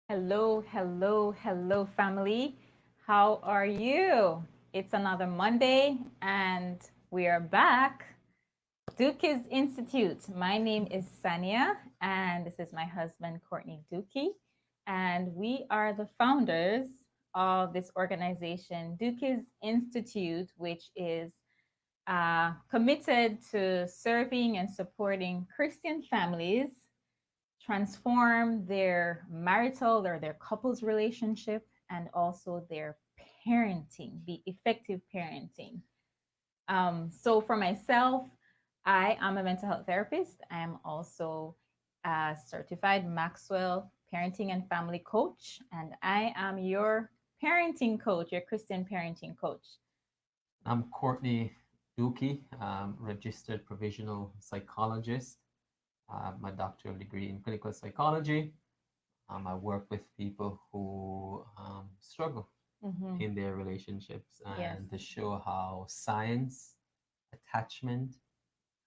Hello, hello, hello, family. How are you? It's another Monday, and we are back. Dookie's Institute. My name is Sania, and this is my husband, Courtney Dookie. And we are the founders of this organization, Dookie's Institute, which is committed to serving and supporting Christian families transform their marital or their couples relationship and also their parenting, be effective parenting. So for myself, I am a mental health therapist. I am also a certified Maxwell parenting and family coach, and I am your parenting coach, your Christian parenting coach. I'm Courtney Dookie, registered provisional psychologist. My doctoral degree in clinical psychology. I work with people who struggle Mm-hmm. in their relationships Yes. and to show how science, attachment,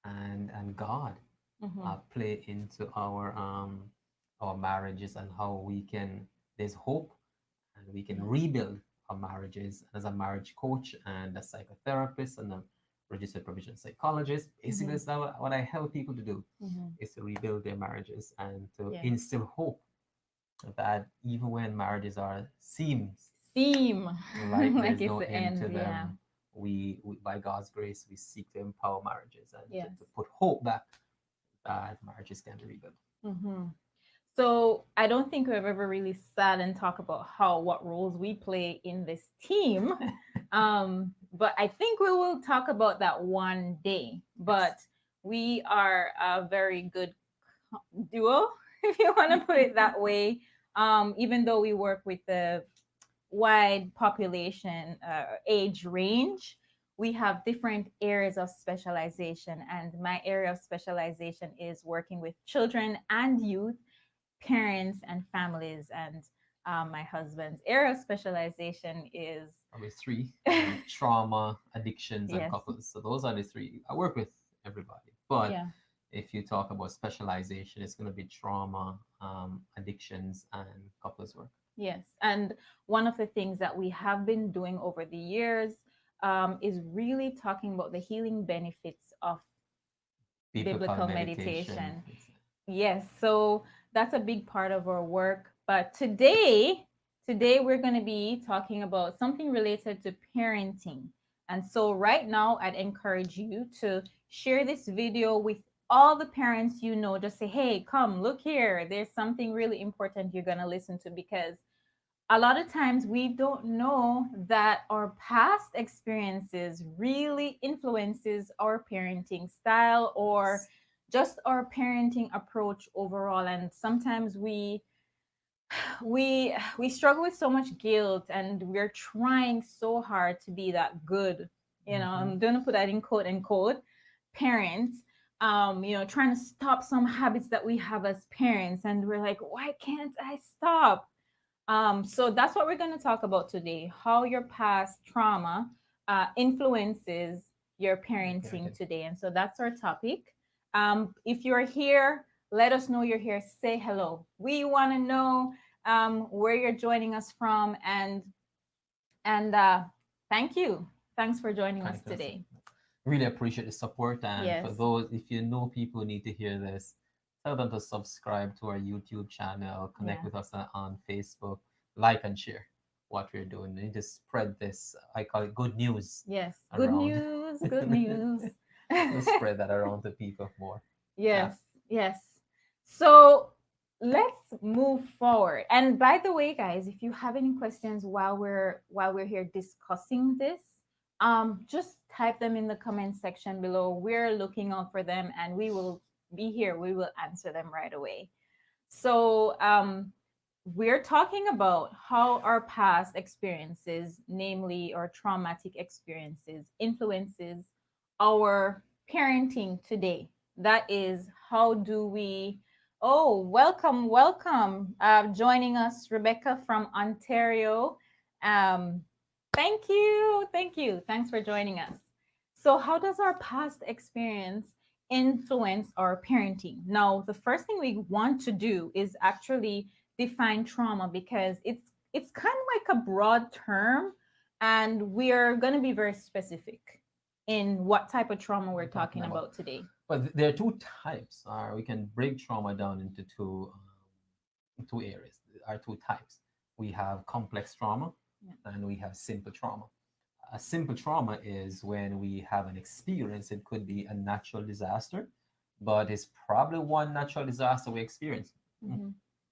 and God Mm-hmm. play into our marriages and how we can there's hope and we can Yes. rebuild our marriages. As a marriage coach and a psychotherapist and a registered provision psychologist, basically Mm-hmm. that's what I help people to do Mm-hmm. is to rebuild their marriages and to Yes. instill hope that even when marriages are seems Theme, like like there's it's no the end end. to Yeah. them, we by God's grace we seek to empower marriages and Yes. to put hope that marriages can be rebuilt. Mm-hmm. So I don't think we've ever really sat and talked about what roles we play in this team. But I think we will talk about that one day. Yes. But we are a very good duo, if you want to put it that way. Even though we work with the wide population age range, we have different areas of specialization. And my area of specialization is working with children and youth, parents and families. And my husband's area of specialization is Probably three trauma, addictions, and yes, couples. So those are the three. I work with everybody. But yeah, if you talk about specialization, it's going to be trauma, addictions, and couples work. yes. And one of the things that we have been doing over the years is really talking about the healing benefits of Biblical biblical meditation. meditation. Yes, so that's a big part of our work. But today we're going to be talking about something related to parenting. And so right now I'd encourage you to share this video with all the parents you know. Just say, "Hey, come, look here. There's something really important you're going to listen to," because a lot of times we don't know that our past experiences really influences our parenting style or Yes. just our parenting approach overall. And sometimes we struggle with so much guilt, and we're trying so hard to be that good, Hmm. I'm going to put that in quote unquote, parent, trying to stop some habits that we have as parents, and we're like, why can't I stop? So that's what we're going to talk about today, how your past trauma influences your Your parenting parenting. today. And so that's our topic. If you're here, let us know you're here. Say hello. We want to know where you're joining us from. And thank you. Thanks for joining us Thank you. today. Really appreciate the support. And for Yes. those, if you know people who need to hear this, tell them to subscribe to our YouTube channel, connect Yeah. with us on Facebook, like and share what we're doing. And just spread this, I call it good news Yes. Good around. news. Good news. Just spread that around to people more. Yeah. Yes, yes. So let's move forward. And by the way, guys, if you have any questions while we're here discussing this, just type them in the comment section below. We're looking out for them, and we will be here. We will answer them right away. So we're talking about how our past experiences, namely our traumatic experiences, influences our parenting today. That is, how do we? Oh, welcome, welcome! Joining us, Rebecca from Ontario. Um, thank you, thank you, thanks for joining us. So, how does our past experience influence our parenting? Now, the first thing we want to do is actually define trauma, because it's kind of like a broad term, and we're going to be very specific in what type of trauma we're we're talking talking about. about today. But there are two types. We can break trauma down into two areas. There are two types. We have complex trauma Yeah. and we have simple trauma. A simple trauma is when we have an experience. It could be a natural disaster, but it's probably one natural disaster we experience Mm-hmm.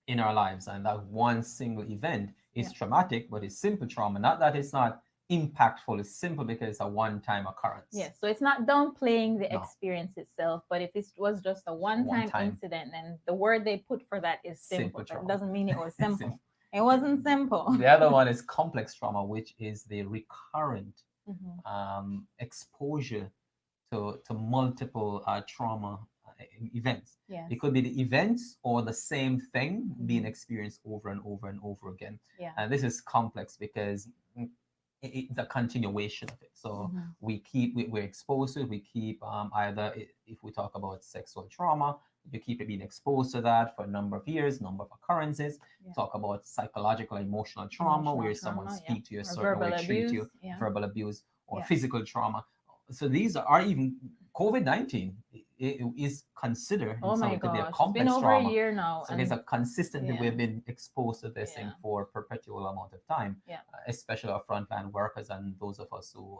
in our lives. And that one single event Yeah. is traumatic, but it's simple trauma. Not that it's not impactful, it's simple because it's a one time occurrence. Yes, so it's not downplaying the No, experience itself, but if it was just a one one-time time, incident, then the word they put for that is simple simple. That trauma. doesn't mean it was Sim- simple. It wasn't simple. the other one is complex trauma, which is the recurrent Hmm. exposure to multiple trauma events. Yes. It could be the events or the same thing being Hmm. experienced over and over and over again. Yeah. And this is complex because it's a continuation of it. So Hmm. we're exposed to it. We keep either if we talk about sexual trauma, you keep it being exposed to that for a number of years, number of occurrences. Yeah. Talk about psychological, emotional trauma, Emotional where someone trauma, yeah. speak to you a Or certain way, verbal treat abuse, you, yeah. verbal abuse, or Yeah. physical trauma. So these are even COVID-19 is considered in Oh some my way to be a gosh, it's been complex over a trauma. year now, So there's and a consistently yeah, we've been exposed to this thing yeah, for a perpetual amount of time, yeah. especially our frontline workers and those of us who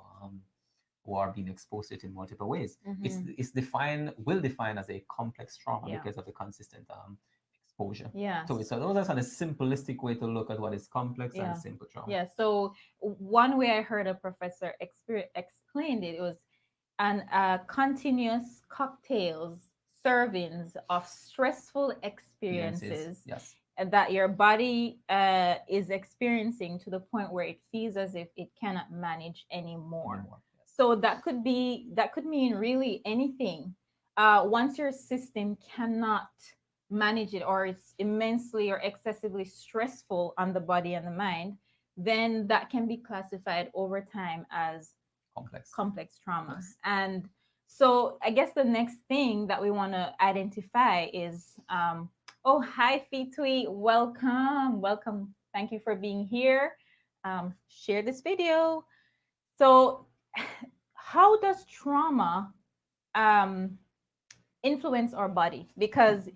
are being exposed to it in multiple ways. Hmm. It's defined will define as a complex trauma Yeah. because of the consistent exposure to it. Yes. So those are kind of simplistic way to look at what is complex and Yeah. simple trauma. Yeah. So one way I heard a professor explained it was an continuous cocktails, servings of stressful Experiences, experiences yes, that your body is experiencing to the point where it feels as if it cannot manage anymore. anymore. Yes, So that could mean really anything. Once your system cannot manage it, or it's immensely or excessively stressful on the body and the mind, then that can be classified over time as complex. complex trauma. Yes. And so I guess the next thing that we want to identify is oh, hi, Fitwi. Welcome. Welcome. Thank you for being here. Share this video. So, how does trauma um, influence our body? Because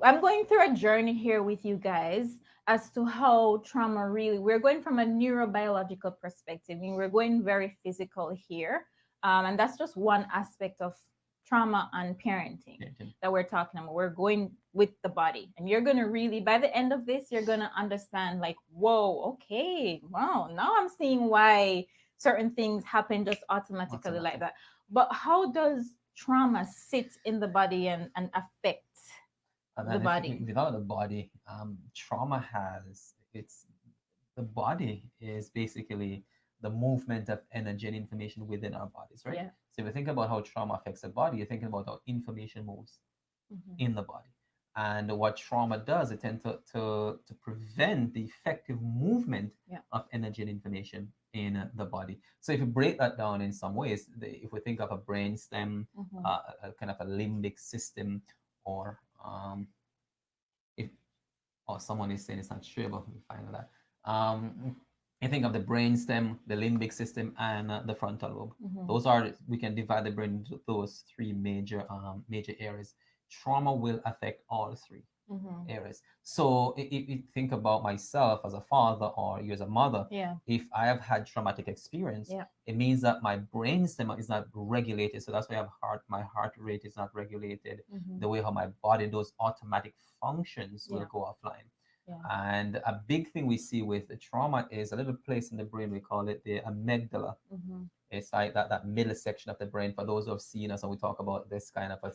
I'm going through a journey here with you guys as to how trauma really, we're going from a neurobiological perspective. I mean, we're going very physical here. And that's just one aspect of trauma and parenting that we're talking about. We're going with the body. And you're going to really, by the end of this, you're going to understand like, whoa, okay, wow, now I'm seeing why certain things happen just automatically like Automatic. that. But how does trauma sit in the body and affect And the then if body? without the body, trauma has it's the body is basically the movement of energy and information within our bodies, right? Yeah. So if you think about how trauma affects the body, you're thinking about how information moves Hmm. in the body. And what trauma does, it tends to prevent the effective movement Yeah. of energy and information in the body. So if you break that down in some ways, if we think of a brain stem, Hmm. a kind of a limbic system, or if or someone is saying it's not true, but we find that. You think of the brain stem, the limbic system, and the frontal lobe. Hmm. Those are we can divide the brain into those three major areas. Trauma will affect all three Hmm. areas. So if you think about myself as a father or you as a mother, Yeah. if I have had traumatic experience, Yeah. it means that my brain stem is not regulated. So that's why I have my heart rate is not regulated. Hmm. The way how my body does automatic functions will Yeah. go offline. Yeah. And a big thing we see with the trauma is a little place in the brain, we call it the amygdala. Hmm. It's like that middle section of the brain. For those who have seen us, and we talk about this kind of a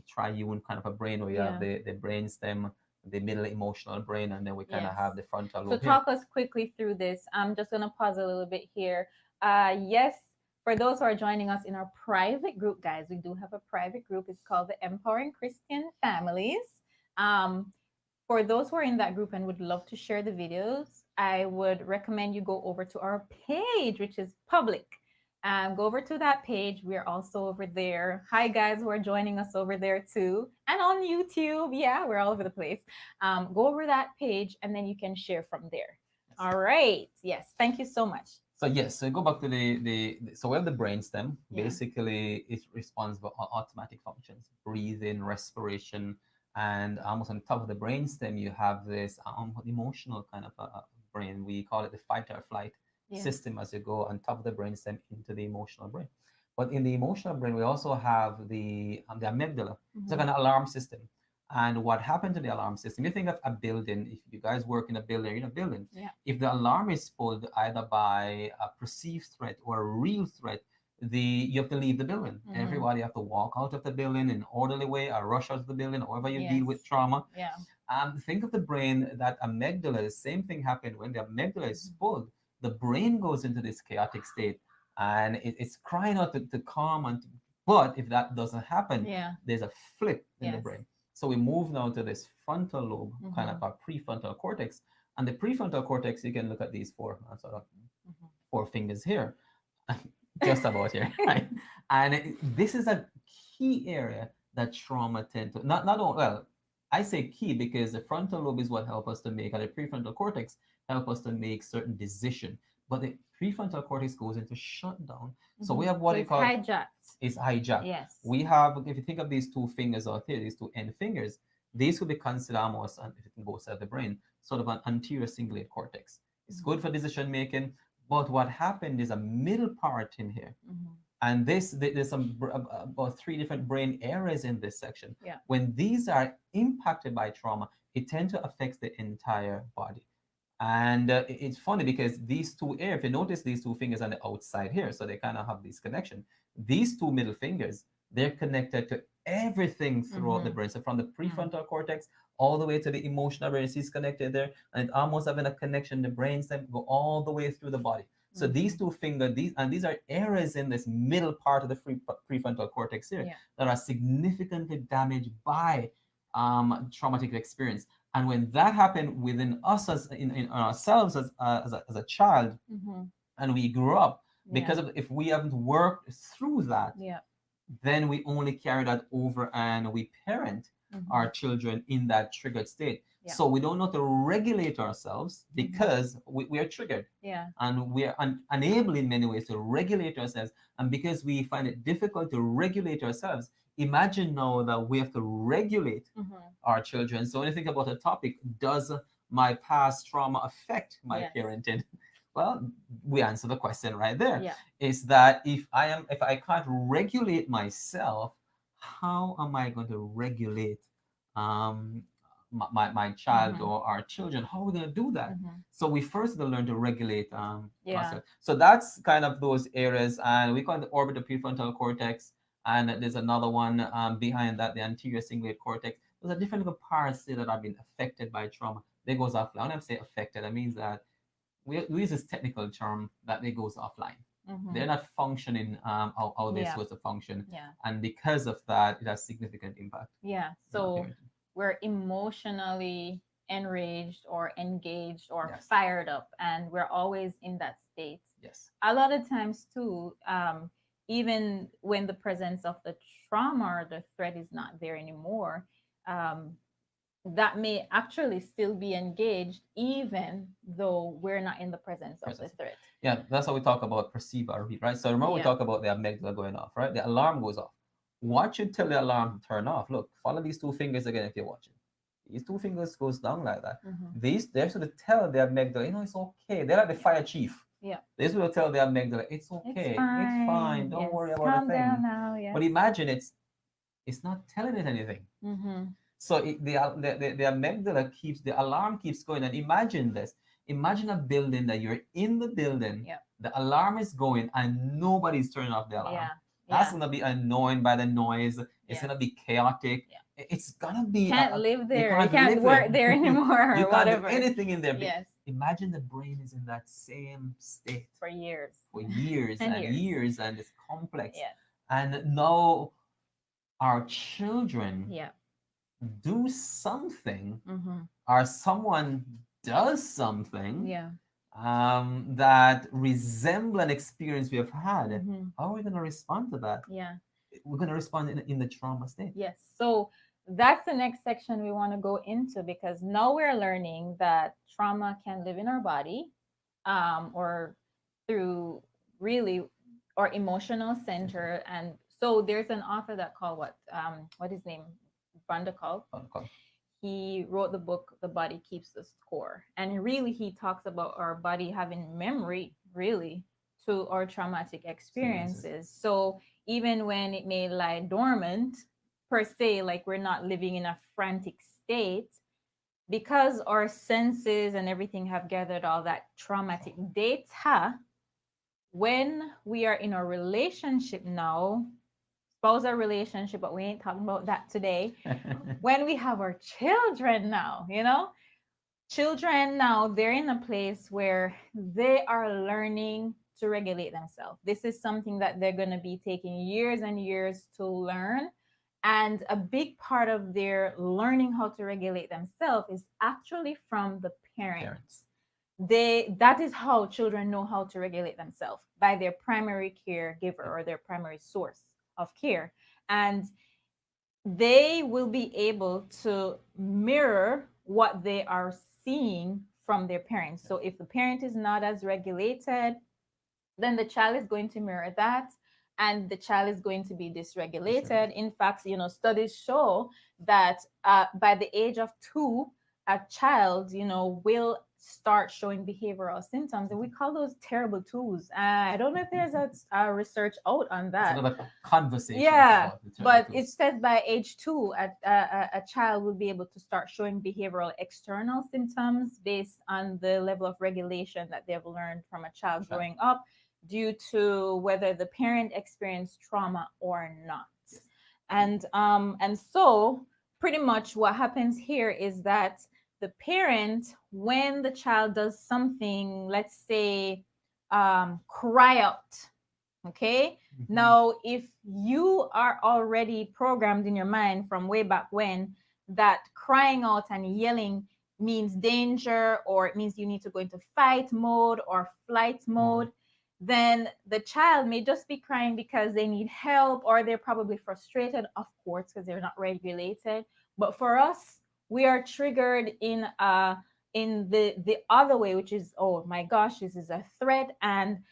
triune kind of a brain where you have Yeah. the brain stem, the middle emotional brain, and then we kind of Yes. have the frontal So lobe here. talk us quickly through this. I'm just gonna pause a little bit here. Yes, for those who are joining us in our private group, guys, we do have a private group. It's called the Empowering Christian Families. Um, for those who are in that group and would love to share the videos, I would recommend you go over to our page, which is public. Go over to that page. We're also over there. Hi, guys who are joining us over there too. And on YouTube. Yeah, we're all over the place. Go over that page and then you can share from there. Yes. All right. Yes. Thank you so much. So yes, so go back to so we have the brainstem. Yeah. Basically, it responds for automatic functions, breathing, respiration, and almost on top of the brainstem, you have this emotional kind of brain. We call it the fight or flight Yes. system as you go on top of the brainstem into the emotional brain. But in the emotional brain, we also have the amygdala. It's like Hmm. an alarm system. And what happened to the alarm system? You think of a building. If you guys work in a building, you're in a building, Yeah. if the alarm is pulled either by a perceived threat or a real threat, you have to leave the building. Hmm. Everybody have to walk out of the building in an orderly way or rush out of the building, however you deal Yes. with trauma. Yeah. Think of the brain, that amygdala, the same thing happened when the amygdala is Mhm. pulled. The brain goes into this chaotic state and it's crying out to calm. But if that doesn't happen, Yeah. there's a flip in the Yes. brain. So we move now to this frontal lobe, kind of Hmm. our prefrontal cortex. And the prefrontal cortex, you can look at these four sort of four fingers here, just about here, right? And this is a key area that trauma tend to not only, well, I say key because the frontal lobe is what help us to make, and the prefrontal cortex help us to make certain decision. But the prefrontal cortex goes into shutdown. So we Hmm. have So what you it's call hijacked. is hijacked. Yes. We have, if you think of these two fingers out here, these two end fingers, these would be considered almost, if it can go outside the brain, sort of an anterior cingulate cortex. It's good for decision making, but what happened is a middle part in here. Hmm. And there's about three different brain areas in this section. Yeah. When these are impacted by trauma, it tends to affect the entire body. And it's funny because these two areas, if you notice these two fingers on the outside here, so they kind of have this connection. These two middle fingers, they're connected to everything throughout the Hmm. brain. So from the prefrontal cortex all the way to the emotional brain, it's connected there, and it almost having a connection. The brains that go all the way through the body. So these Hmm. two fingers, these are areas in this middle part of the prefrontal cortex here Yeah. that are significantly damaged by traumatic experience. And when that happened within us as in ourselves as a child, Hmm. and we grew up, Yeah. because of if we haven't worked through that, Yeah. then we only carry that over and we parent Hmm. our children in that triggered state. Yeah. So we don't know how to regulate ourselves Hmm. because we are triggered Yeah. and we are unable in many ways to regulate ourselves. And because we find it difficult to regulate ourselves, imagine now that we have to regulate Hmm. our children. So when you think about a topic, does my past trauma affect my Yes. parenting? Well, we answer the question right there. Yeah. Is that if I can't regulate myself, how am I going to regulate um, my child Hmm. or our children? How are we going to do that? Hmm. So we first going to learn to regulate Yeah. ourselves. So that's kind of those areas, and we call it the orbital prefrontal cortex. And there's another one behind that, the anterior cingulate cortex. Those are different little parts there that have been affected by trauma. They goes offline. When I say affected, that means that we use this technical term that they goes offline. Hmm. They're not functioning how they're Yeah. supposed to function, Yeah. and because of that, it has significant impact Yeah. in our So parenting. we're emotionally enraged or engaged or Yes, fired up, and we're always in that state. yes, A lot of times, too, even when the presence of the trauma or the threat is not there anymore, um, that may actually still be engaged, even though we're not in the presence of the presence. threat. Yeah, that's how we talk about perceive or read, right? So remember we Yeah. talk about the amygdala going off, right? The alarm goes off. What should tell the alarm to turn off? Look, follow these two fingers again if you're watching. These two fingers goes down like that. Hmm. These they should tell the amygdala, it's okay. They're like the Yeah. fire chief. Yeah. This will tell the amygdala, it's It's okay, it's fine, fine. don't Yes. worry about a Calm down thing. now. But Yes. imagine it's not telling it anything. Mm-hmm. So the amygdala keeps the alarm keeps going. And imagine this. Imagine a building that you're in the building, Yeah. the alarm is going, and nobody's turning off the alarm. Yeah. That's Yeah. gonna be annoying by the noise. It's Yes. gonna be chaotic. Yeah. It's gonna be Can't live you there. You can't can't live there. work there anymore You or can't do whatever. anything in there. Yes. Imagine the brain is in that same state For years. for years And and years. years, and it's complex. Yes. And now our children Yeah. do something Mm-hmm. or someone does something, Yeah. that resemble an experience we have had, Mhm. how are we going to respond to that? Yeah. We're going to respond in the trauma state. Yes. So that's the next section we want to go into, because now we're learning that trauma can live in our body, or through really our emotional center. And so there's an author that called what his name, Brandakov. Okay. He wrote the book The Body Keeps the Score, and really he talks about our body having memory, really, to our traumatic Experiences. experiences. So even when it may lie dormant, per se, like we're not living in a frantic state, because our senses and everything have gathered all that traumatic data, when we are in a relationship now, spousal relationship, but we ain't talking about that today. When we have our children now, children now, they're in a place where they are learning to regulate themselves. This is something that they're going to be taking years and years to learn. And a big part of their learning how to regulate themselves is actually from the Parents. parents. That is how children know how to regulate themselves, by their primary caregiver or their primary source of care. And they will be able to mirror what they are seeing from their parents. So if the parent is not as regulated, then the child is going to mirror that, and the child is going to be dysregulated. In fact, studies show that by the age of 2, a child, will start showing behavioral symptoms, and we call those terrible twos. I don't know if there's a research out on It's that. another conversation Yeah, about the terrible but it twos. says by age 2, a child will be able to start showing behavioral external symptoms based on the level of regulation that they've learned from a child Sure. growing up, due to whether the parent experienced trauma or not. Yes. And so pretty much what happens here is that the parent, when the child does something, let's say cry out. Okay. Mhm. Now, if you are already programmed in your mind from way back when that crying out and yelling means danger, or it means you need to go into fight mode or flight Mhm. mode, then the child may just be crying because they need help, or they're probably frustrated, of course, because they're not regulated. But for us, we are triggered in the other way, which is, oh my gosh, this is a threat. And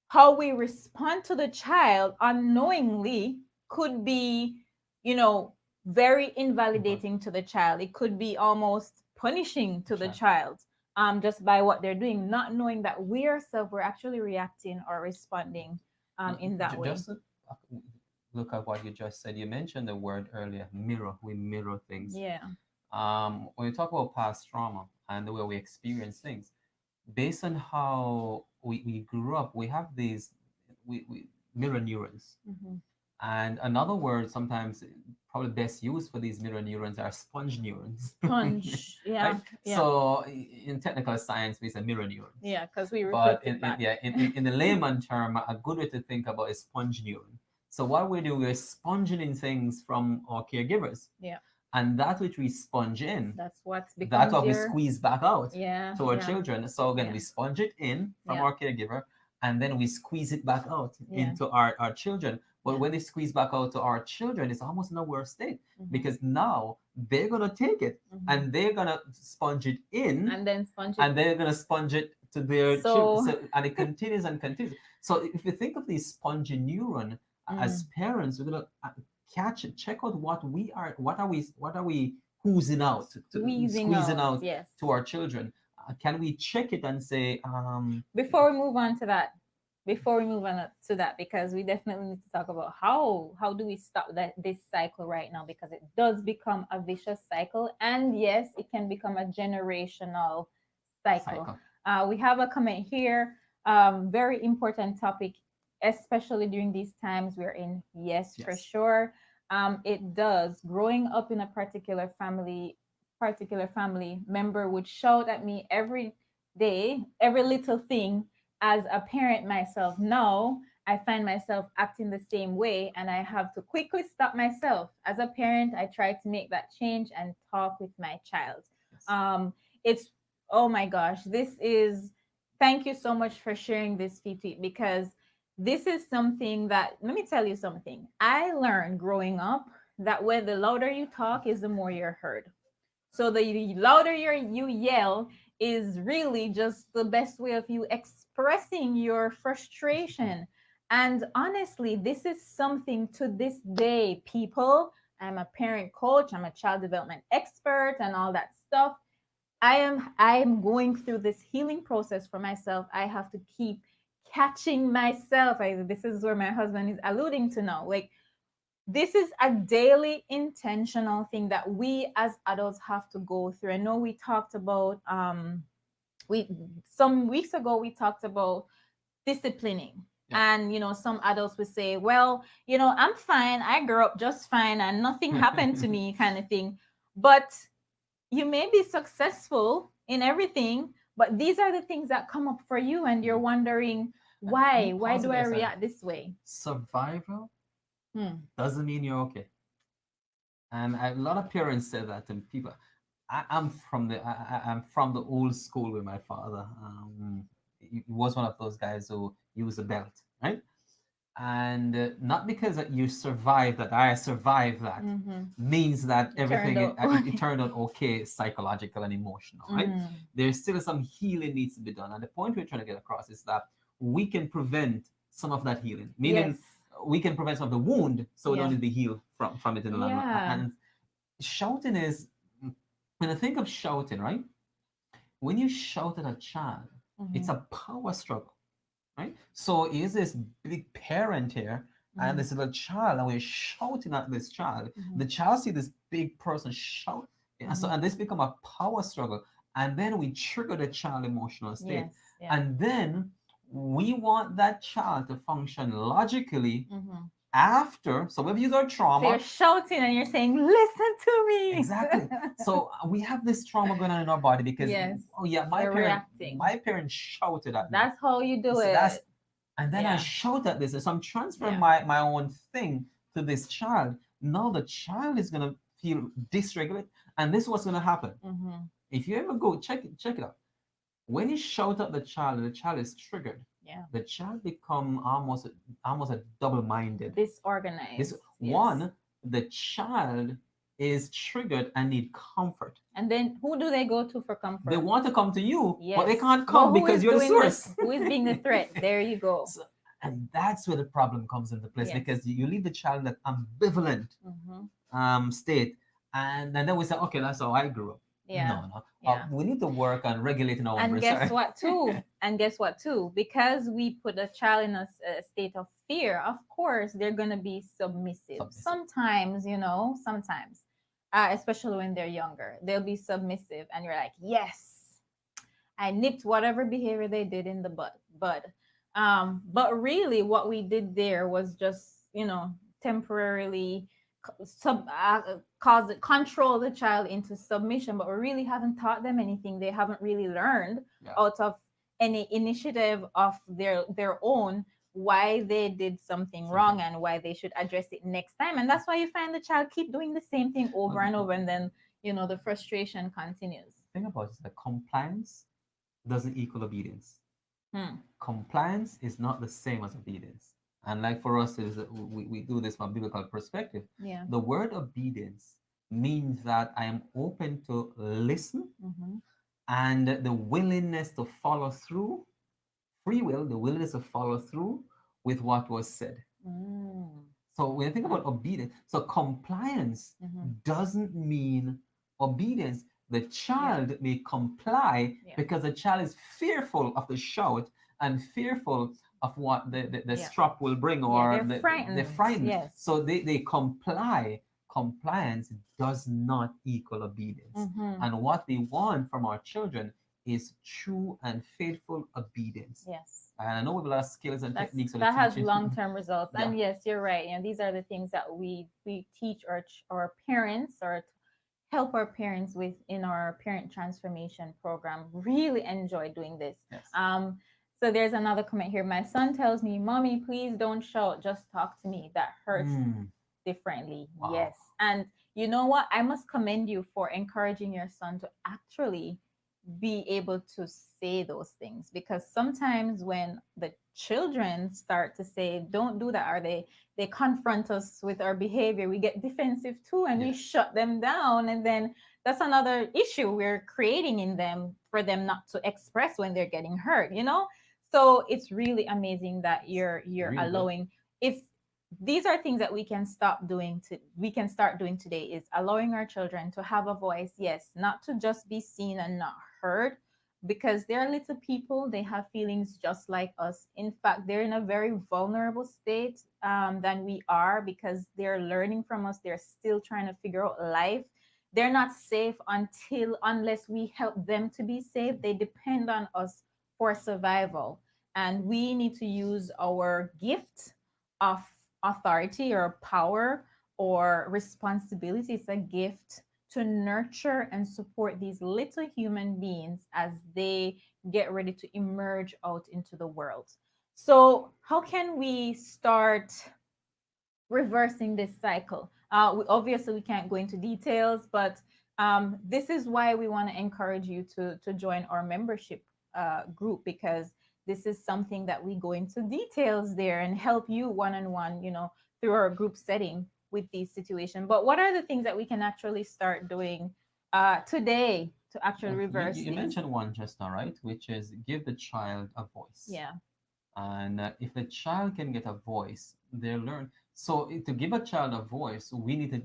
how we respond to the child unknowingly could be, you know, very Mhm. invalidating to the child. It could be almost punishing to the Sure. child, just by what they're doing, not knowing that we ourselves were actually reacting or responding in that way. Just to look at what you just said. You mentioned the word earlier, mirror. We mirror things. Yeah. When we talk about past trauma and the way we experience things, based on how we grew up, we have these we mirror neurons. Hmm. And another word sometimes probably best used for these mirror neurons are sponge neurons, Sponge. Yeah. right? Yeah. So in technical science, we say mirror neurons. Yeah. Because we But reflect it back. yeah, in the layman term, a good way to think about is sponge neuron. So what we do, we're sponging in things from our caregivers, Yeah. and that which we sponge in, That's what that's becomes what we your. squeeze back out Yeah. to our Yeah. children. So again, Yeah. we sponge it in from Yeah. our caregiver, and then we squeeze it back out Yeah. into our children. But Yeah. when they squeeze back out to our children, it's almost in a worse state, Hmm. because now they're gonna take it Hmm. and they're gonna sponge it in, And then sponge it. and they're gonna sponge it to their children. So. So, and it continues and continues. So if you think of these spongy neuron as Mm, parents, we're gonna catch it, check out what are we oozing out, squeezing squeezing out. out Yes. to our children. Can we check it and say, Before we move on to that, because we definitely need to talk about how do we stop this cycle right now, because it does become a vicious cycle, and yes, it can become a generational cycle. cycle? We have a comment here. Very important topic, especially during these times we're in. Yes, for Yes. sure. It does. Growing up in a particular family member would shout at me every day, every little thing. As a parent myself now, I find myself acting the same way, and I have to quickly stop myself. As a parent, I try to make that change and talk with my child. Yes. It's, oh my gosh, this is thank you so much for sharing this, Fiti, because this is something that, let me tell you something. I learned growing up that where the louder you talk is the more you're heard. So the louder you yell is really just the best way of you expressing your frustration. And honestly, this is something to this day, people. I'm a parent coach, I'm a child development expert and all that stuff. I am going through this healing process for myself. I have to keep catching myself. This is where my husband is alluding to now. Like, this is a daily intentional thing that we as adults have to go through. I know we talked about we some weeks ago we talked about disciplining. Yeah. And some adults would say, well, I'm fine. I grew up just fine and nothing happened to me, kind of thing. But you may be successful in everything, but these are the things that come up for you, and you're wondering, Let why? me Why pause do it I there, Sam. react this way? Survival Hmm. doesn't mean you're okay. And a lot of parents say that to people. I'm from the old school with my father. He was one of those guys who used a belt, right? And not because that you survived that, I survived that, Mm-hmm. means that It turned everything out. it turned out okay, psychological and emotional, right? Mm. There's still some healing needs to be done, and the point we're trying to get across is that we can prevent some of that healing, Yes. meaning we can prevent some of the wound, so we don't Yeah. need to be healed from it in the long run. Yeah. And shouting is, when I think of shouting, right? When you shout at a child, it's Mm-hmm. a power struggle, right? So is this big parent here and Mm-hmm. this little child, and we're shouting at this child. The child see this big person shout, and so Mm-hmm. and this become a power struggle, and then we trigger the child emotional state, Yes. Yeah. and then we want that child to function logically Mm-hmm. after. So we've used our So you're trauma. shouting and you're saying, "Listen to me." Exactly. So we have this trauma going on in our body because, Yes. oh yeah, We're reacting. my parents shouted at me. That's how you do So that's, it. and then I Yeah. shout at this. So I'm transferring Yeah. my own thing to this child. Now the child is gonna feel dysregulated, and this is what's gonna happen. Mm-hmm. If you ever go check it out, when you shout at the child is triggered. Yeah. The child become almost a double-minded. This Disorganized. Yes. one, the child is triggered and need comfort. And then who do they go to for They comfort? want to come to you, but they Yes. can't But come who because is you're the doing this? source. Who is being the threat? There you go. So, and that's where the problem comes into place, Yes. because you leave the child in that ambivalent Mm-hmm. state, and then we say, okay, that's how I grew up. Yeah. No, no, Yeah. we need to work on regulating our own And brain. guess Sorry. what, too? And guess what, too? Because we put a child in a state of fear, of course, they're going to be submissive. Submissive. Sometimes, sometimes, especially when they're younger, they'll be submissive. And you're like, yes, I nipped whatever behavior they did in the bud. But really, what we did there was just, temporarily cause control the child into submission, but we really haven't taught them anything. They haven't really learned Yeah. out of any initiative of their own why they did something wrong and why they should address it next time. And that's why you find the child keep doing the same thing over and over, and then the frustration continues. Think about it, that compliance doesn't equal obedience. Hmm. Compliance is not the same as obedience. And like for us, is we do this from a biblical perspective. Yeah. The word obedience means that I am open to listen, Mm-hmm. and the willingness to follow through, free will, the willingness to follow through with what was said. Mm. So when you think about obedience, so compliance Mm-hmm. doesn't mean obedience. The Yeah. child may comply Yeah. because the child is fearful of the shout and fearful of what the Yeah. strop will bring, Yeah, or they're frightened. they're frightened. Yes. So they comply. Compliance does not equal obedience. Mm-hmm. And what we want from our children is true and faithful obedience. Yes. And I know we have a lot of skills and techniques for the That has teaching. long-term results. Yeah. And yes, you're right. These are the things that we teach our parents, or help our parents with in our parent transformation program. Really enjoy doing this. Yes. So there's another comment here. My son tells me, "Mommy, please don't shout. Just talk to me." That hurts differently. Wow. Yes. And you know what? I must commend you for encouraging your son to actually be able to say those things, because sometimes when the children start to say don't do that, or they confront us with our behavior, we get defensive too, and we Yes. shut them down, and then that's another issue we're creating in them for them not to express when they're getting hurt, you know. So it's really amazing that you're Really good. allowing, if these are things that we can stop doing to we can start doing today, is allowing our children to have a voice, yes, not to just be seen and not heard, because they're little people, they have feelings just like us. In fact, they're in a very vulnerable state, than we are, because they're learning from us, they're still trying to figure out life. They're not safe unless we help them to be safe. They depend on us for survival, and we need to use our gift of authority or power or responsibility. It's a gift to nurture and support these little human beings as they get ready to emerge out into the world. So, how can we start reversing this cycle? Obviously, we can't go into details, but this is why we want to encourage you to join our membership group, because this is something that we go into details there and help you one on one, through our group setting with these situations. But what are the things that we can actually start doing today to actually You, reverse you these? mentioned one just now, right? Which is give the child a voice. Yeah. And if the child can get a voice, they learn. So to give a child a voice, we need to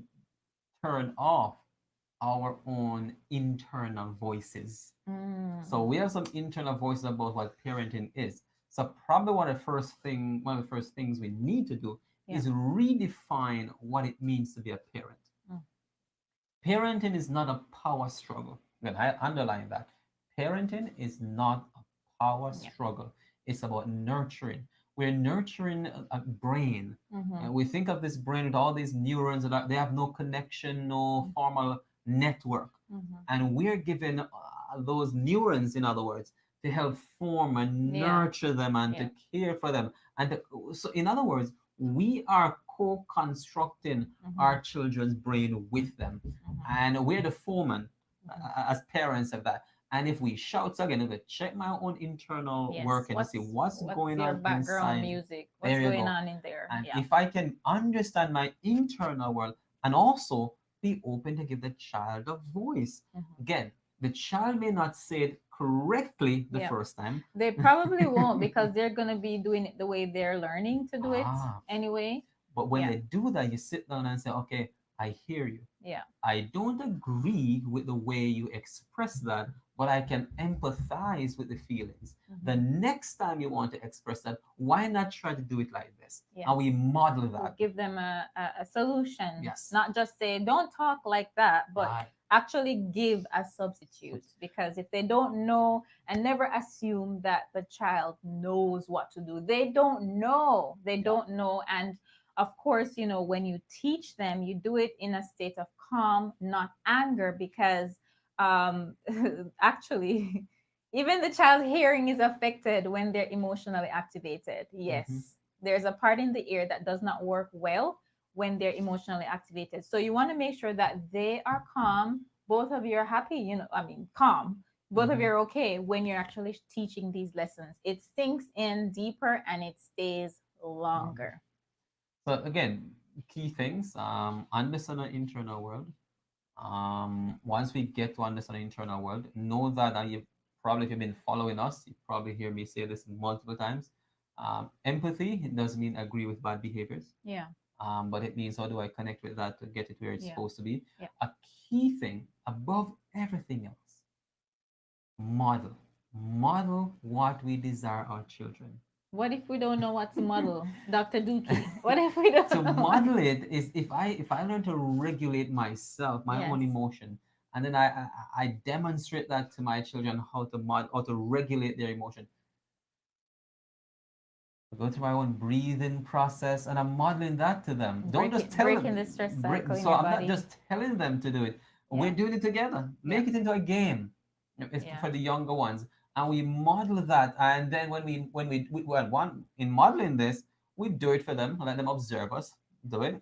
turn off our own internal voices. So Mm. we have some internal voices about what parenting is. So probably one of the first things we need to do Yeah. is redefine what it means to be a parent. Mm. Parenting is not a power struggle. Again, I underline that. Parenting is not a power Yeah. struggle. It's about nurturing. We're nurturing a brain. Mm-hmm. And we think of this brain with all these neurons that they have no connection, no formal network. Mm-hmm. And we're given those neurons, in other words, to help form and Yeah. nurture them and Yeah. to care for them. So, in other words, we are co constructing Mm-hmm. our children's brain with them. Mm-hmm. And we're the foreman Mm-hmm. as parents of that. And if we shout, so again, if I check my own internal Yes. working to see what's What's going your on background inside, music? What's there you going go. on in there? And Yeah. if I can understand my internal world and also be open to give the child a voice, Mm-hmm. again, the child may not say it correctly the Yeah. first time. They probably won't, because they're gonna be doing it the way they're learning to do it Ah, anyway. but when Yeah. they do that, you sit down and say, okay, I hear you. Yeah. I don't agree with the way you express that, but I can empathize with the feelings. The Mm-hmm. next time you want to express that, why not try to do it like this? Yes. And we model We'll that. give them a solution, Yes. not just say don't talk like that, but Right. actually give a substitute, because if they don't know, and never assume that the child knows what to do, they Yeah. don't know. And of course, when you teach them, you do it in a state of calm, not anger, because actually even the child's hearing is affected when they're emotionally activated. Mm-hmm. Yes, there's a part in the ear that does not work well when they're emotionally activated. So you want to make sure that they are calm. Both of you are happy, I mean, calm. Both of Mm-hmm. you are okay when you're actually teaching these lessons. It sinks in deeper and it stays Longer. longer. So again, key things, understand our internal world. Once we get to understand our internal world, know that you probably, if you've been following us, you probably hear me say this multiple times. Empathy, it doesn't mean agree with bad behaviors, Yeah. but it means how do I connect with that to get it where it's Yeah. supposed to be. Yeah. A key thing above everything else, model. Model what we desire our children. What if we don't know what to model, Dr. Dookie? What if we don't To know what? model it is if I learn to regulate myself, my Yes. own emotion, and then I demonstrate that to my children how to regulate their emotion. I go through my own breathing process, and I'm modeling that to them. Don't just tell Breaking the them. stress cycle in So your I'm not body. just telling them to do it. We're Yeah. doing it together. Yeah. Make it into a game. It's Yeah. for the younger ones, and we model that. And then well, one in modeling this, we do it for them, let them observe us do it.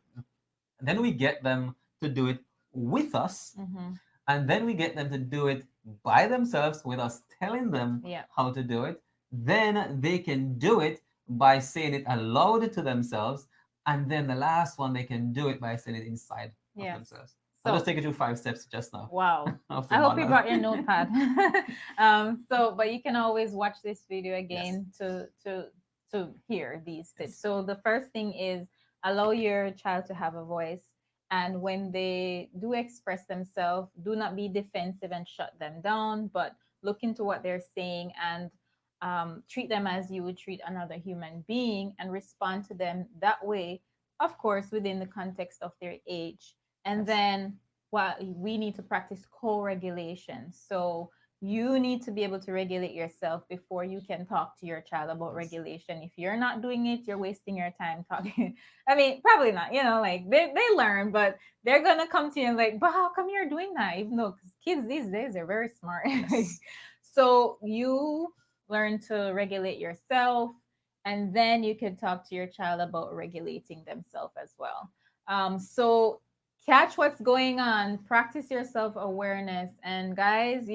And then we get them to do it with us, Mm-hmm. and then we get them to do it by themselves with us telling them Yeah. how to do it. Then they can do it by saying it aloud to themselves, and then the last one they can do it by saying it inside of Yes. themselves. I'll just So, take you through 5 steps just now wow. of the I hope you model. brought your notepad. But you can always watch this video Yes. again to hear these tips. Yes. So the first thing is allow your child to have a voice. And when they do express themselves, do not be defensive and shut them down, but look into what they're saying and treat them as you would treat another human being and respond to them that way, of course, within the context of their age. And Yes. then well, we need to practice co-regulation. So you need to be able to regulate yourself before you can talk to your child about Yes. regulation. If you're not doing it, you're wasting your time talking. I mean, probably not, like they learn, but they're gonna come to you and like, but how come you're doing that? Even though 'cause kids these days are very smart. Yes. So you learn to regulate yourself, and then you can talk to your child about regulating themselves as well. So catch what's going on, practice your self awareness. And guys,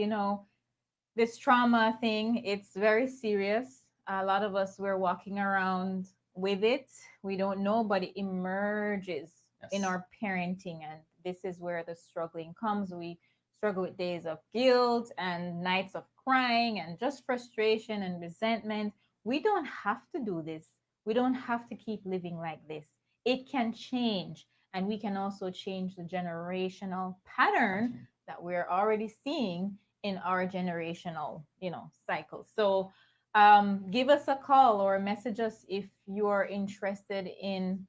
this trauma thing, it's very serious. A lot of us, we're walking around with it. We don't know, but it emerges in Yes. our parenting. And this is where the struggling comes. We struggle with days of guilt and nights of crying and just frustration and resentment. We don't have to do this. We don't have to keep living like this. It can change. And we can also change the generational pattern Pattern. that we're already seeing in our generational cycle. So give us a call or message us if you're interested in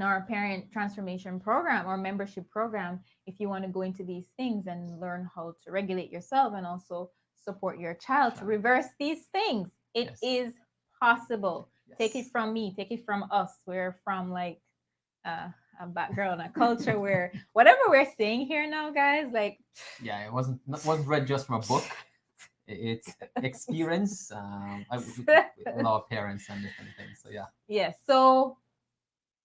our parent transformation program or membership program, if you want to go into these things and learn how to regulate yourself and also support your child to Child. reverse these things. It Yes. is possible. Take it Yes. from me, take it from us. We're from like uh, a background, a culture where whatever we're saying here now, guys, like Yeah, it wasn't read just from a book. It's experience with our parents and different things. So yeah. yes. So,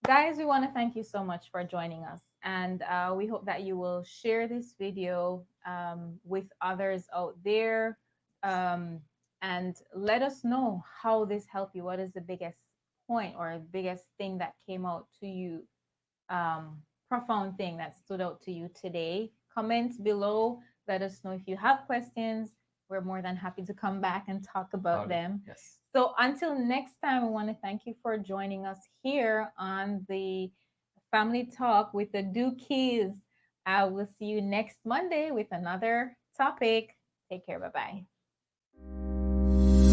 guys, we want to thank you so much for joining us. And we hope that you will share this video with others out there, um, and let us know how this helped you. What is the biggest point or biggest thing that came out to you, profound thing that stood out to you today? Comment below. Let us know if you have questions. We're more than happy to come back and talk about About it. them. Yes. So until next time, I want to thank you for joining us here on the Family Talk with the Dookies. I will see you next Monday with another topic. Take care. Bye bye.